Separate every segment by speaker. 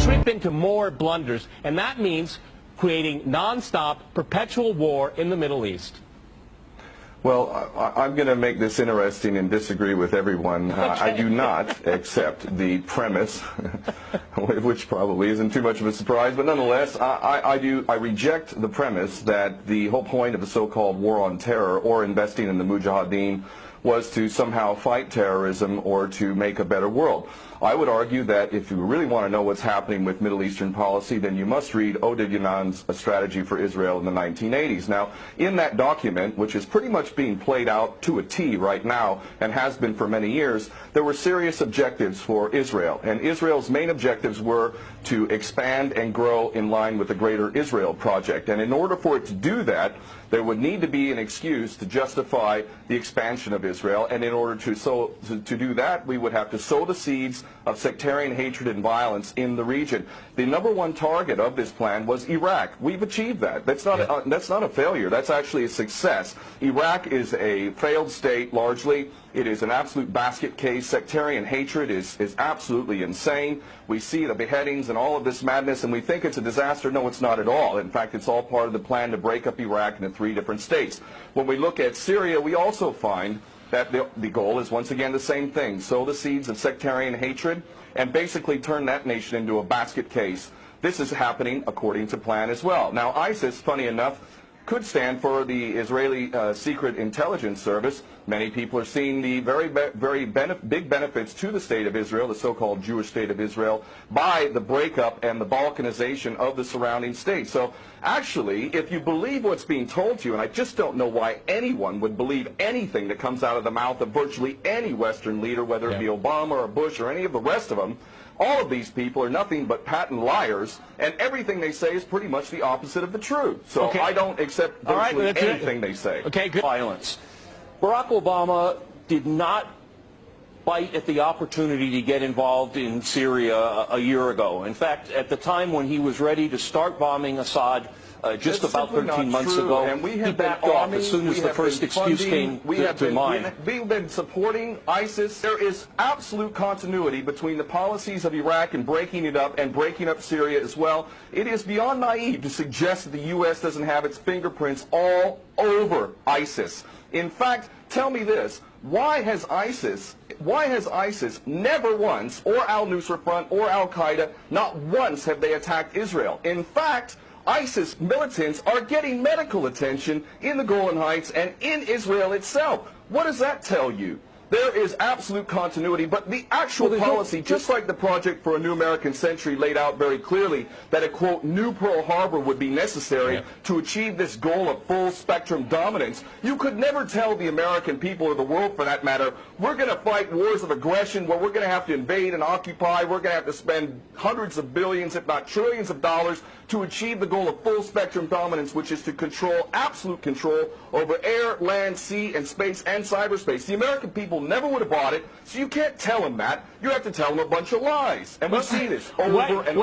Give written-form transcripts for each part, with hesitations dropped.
Speaker 1: trip into more blunders, and that means creating nonstop, perpetual war in the Middle East.
Speaker 2: Well, I'm going to make this interesting and disagree with everyone.
Speaker 1: Okay.
Speaker 2: I do not accept the premise, which probably isn't too much of a surprise, but nonetheless, I reject the premise that the whole point of the so-called war on terror or investing in the Mujahideen was to somehow fight terrorism or to make a better world. I would argue that if you really want to know what's happening with Middle Eastern policy, then you must read Oded Yanan's A Strategy for Israel in the 1980s. Now, in that document, which is pretty much being played out to a T right now and has been for many years, there were serious objectives for Israel. And Israel's main objectives were to expand and grow in line with the Greater Israel Project. And in order for it to do that, there would need to be an excuse to justify the expansion of Israel, and in order to do that, we would have to sow the seeds of sectarian hatred and violence in the region. The #1 target of this plan was Iraq. We've achieved that. That's not a failure. That's actually a success. Iraq is a failed state largely. It is an absolute basket case. Sectarian hatred is absolutely insane. We see the beheadings and all of this madness, and we think it's a disaster. No, it's not at all. In fact, it's all part of the plan to break up Iraq into 3 different states. When we look at Syria, we also find that the goal is once again the same thing: sow the seeds of sectarian hatred and basically turn that nation into a basket case. This is happening according to plan as well. Now, ISIS, funny enough, could stand for the Israeli Secret Intelligence Service. Many people are seeing the very big benefits to the state of Israel, the so-called Jewish state of Israel, by the breakup and the balkanization of the surrounding states. So actually, if you believe what's being told to you, and I just don't know why anyone would believe anything that comes out of the mouth of virtually any Western leader, whether it be Obama or Bush or any of the rest of them, all of these people are nothing but patent liars, and everything they say is pretty much the opposite of the truth. So I don't accept virtually anything they say.
Speaker 3: Okay, good. Violence. Barack Obama did not bite at the opportunity to get involved in Syria a year ago. In fact, at the time when he was ready to start bombing Assad, just about 13 months ago,
Speaker 2: and we have
Speaker 3: he backed off as soon as the first excuse came to mind.
Speaker 2: We've been supporting ISIS. There is absolute continuity between the policies of Iraq and breaking it up and breaking up Syria as well. It is beyond naive to suggest that the U.S. doesn't have its fingerprints all over ISIS. In fact, tell me this: why has ISIS never once, or al-Nusra Front or al-Qaeda, not once have they attacked Israel? In fact, ISIS militants are getting medical attention in the Golan Heights and in Israel itself. What does that tell you? There is absolute continuity, but the actual policy, just like the Project for a New American Century laid out very clearly, that a, quote, new Pearl Harbor would be necessary to achieve this goal of full spectrum dominance. You could never tell the American people, or the world for that matter, we're going to fight wars of aggression where we're going to have to invade and occupy, we're going to have to spend hundreds of billions, if not trillions of dollars to achieve the goal of full spectrum dominance, which is to control, absolute control over air, land, sea, and space and cyberspace. The American people never would have bought it, so you can't tell them that. You have to tell them a bunch of lies. And we see this over and over again.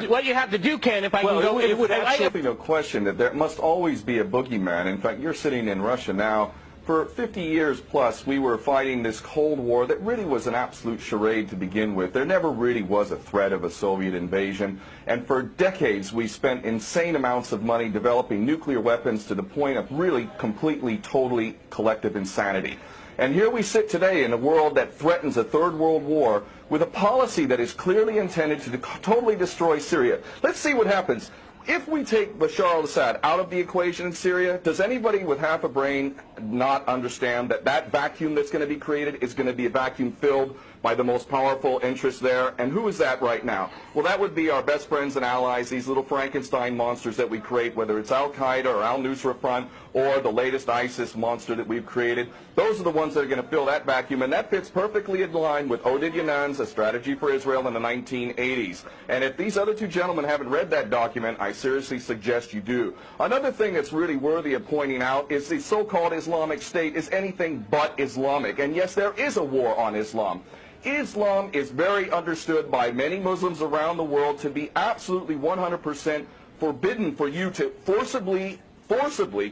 Speaker 1: What you have to do, Ken, if I can go...
Speaker 2: It would absolutely no question that there must always be a boogeyman. In fact, you're sitting in Russia now. For 50 years plus, we were fighting this Cold War that really was an absolute charade to begin with. There never really was a threat of a Soviet invasion. And for decades, we spent insane amounts of money developing nuclear weapons to the point of really completely, totally collective insanity. And here we sit today in a world that threatens a third world war with a policy that is clearly intended to totally destroy Syria. Let's see what happens. If we take Bashar al-Assad out of the equation in Syria, does anybody with half a brain not understand that that vacuum that's going to be created is going to be a vacuum filled by the most powerful interests there? And who is that right now? Well, that would be our best friends and allies, these little Frankenstein monsters that we create, whether it's al-Qaeda or al-Nusra Front or the latest ISIS monster that we've created. Those are the ones that are going to fill that vacuum, and that fits perfectly in line with Oded Yanan's A Strategy for Israel in the 1980s. And if these other two gentlemen haven't read that document, I seriously suggest you do. Another thing that's really worthy of pointing out is the so-called Islamic State is anything but Islamic. And yes, there is a war on Islam. Islam is very understood by many Muslims around the world to be absolutely 100% forbidden for you to forcibly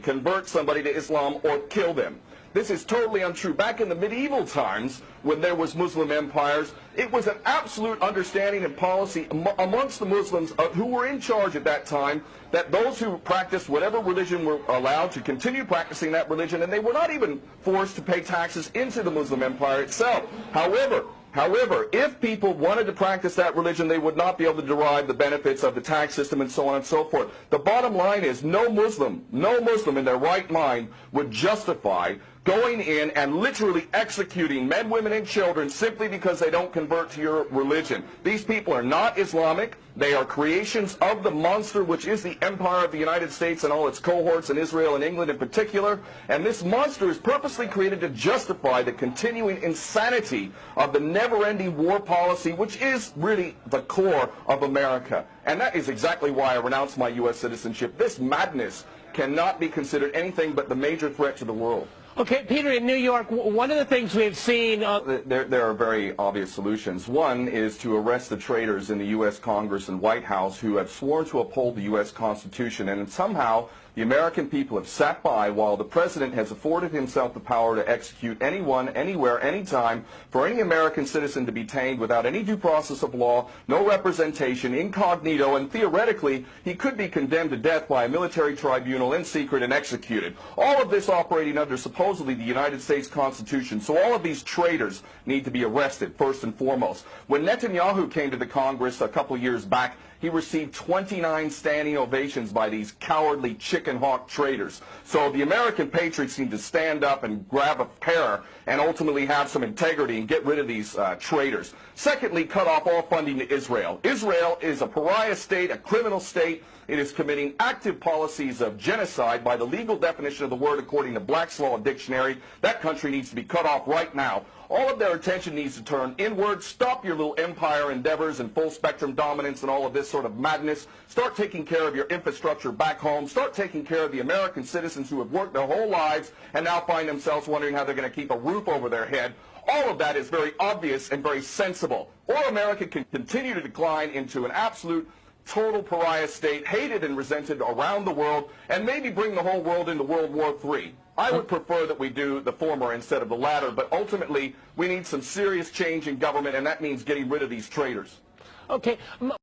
Speaker 2: convert somebody to Islam or kill them. This is totally untrue. Back in the medieval times, when there was Muslim empires, it was an absolute understanding and policy amongst the Muslims who were in charge at that time that those who practiced whatever religion were allowed to continue practicing that religion, and they were not even forced to pay taxes into the Muslim empire itself. However, if people wanted to practice that religion, they would not be able to derive the benefits of the tax system and so on and so forth. The bottom line is no Muslim in their right mind would justify going in and literally executing men, women, and children simply because they don't convert to your religion. These people are not Islamic. They are creations of the monster, which is the empire of the United States and all its cohorts in Israel and England in particular. And this monster is purposely created to justify the continuing insanity of the never-ending war policy, which is really the core of America. And that is exactly why I renounced my U.S. citizenship. This madness cannot be considered anything but the major threat to the world.
Speaker 1: Okay, Peter, in New York, one of the things we've seen...
Speaker 2: There are very obvious solutions. One is to arrest the traitors in the U.S. Congress and White House who have sworn to uphold the U.S. Constitution, and somehow the American people have sat by while the President has afforded himself the power to execute anyone, anywhere, anytime, for any American citizen to be detained without any due process of law, no representation, incognito, and theoretically he could be condemned to death by a military tribunal in secret and executed. All of this operating under supposedly the United States Constitution. So all of these traitors need to be arrested first and foremost. When Netanyahu came to the Congress a couple years back, he received 29 standing ovations by these cowardly chicken hawk traitors. So the American patriots need to stand up and grab a pair and ultimately have some integrity and get rid of these traitors. Secondly, cut off all funding to Israel. Israel is a pariah state, a criminal state. It is committing active policies of genocide by the legal definition of the word according to Black's Law Dictionary. That country needs to be cut off right now. All of their attention needs to turn inward. Stop your little empire endeavors and full spectrum dominance and all of this sort of madness. Start taking care of your infrastructure back home. Start taking care of the American citizens who have worked their whole lives and now find themselves wondering how they're going to keep a roof over their head. All of that is very obvious and very sensible. Or America can continue to decline into an absolute total pariah state, hated and resented around the world, and maybe bring the whole world into World War III. I would prefer that we do the former instead of the latter, but ultimately we need some serious change in government, and that means getting rid of these traitors.
Speaker 1: Okay.